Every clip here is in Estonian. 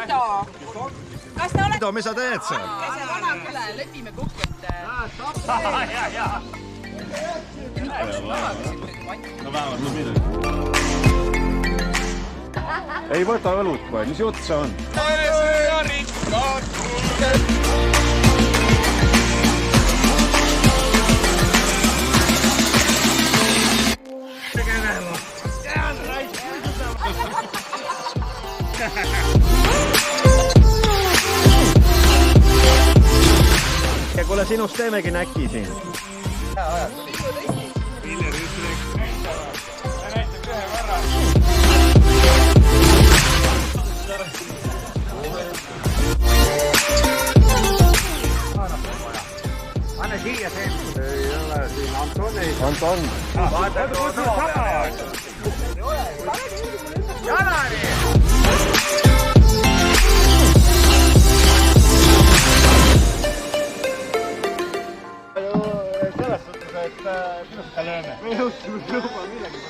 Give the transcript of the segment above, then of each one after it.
Otto! Kas te olete... Mida me sa teed seal? See vana küle, lepime kokku, et... No vähemalt nüüd midagi. Ei võta õlut kohe, mis jutt see on? Ja kuule, sinust teemegi näki siin. Anne siia see. Ei ole siin Antoni. Anton. Vaata, too sama. Janari! Selles suhtes, et minu seda lööme. Me jõudsime juba midagi.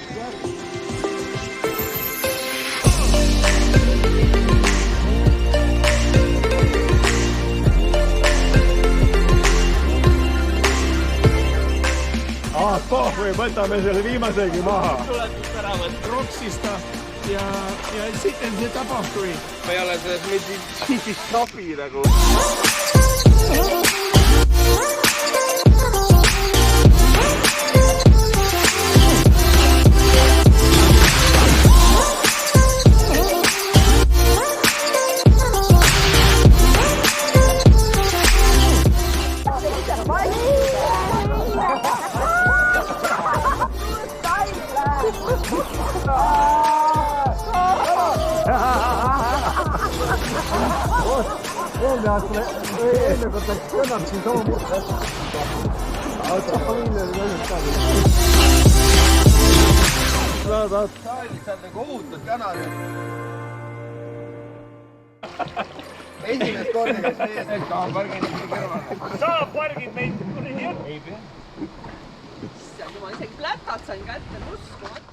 Või võtame selle viimasegi maha. Tuletust ära võtta roksista ja sitten see tapahtui. Me ei ole selles meditsiinis nabi nagu. Enne kui ta kõnnab siin sama musta asja. Auto familiale lõhnut ka. Saalis on nagu ohutud kanal. Esimest korda, kes meie sekka on pargid kõrval. Sa pargid meid kuni jutt. Issand jumal, isegi plätad sain kätte, uskumata.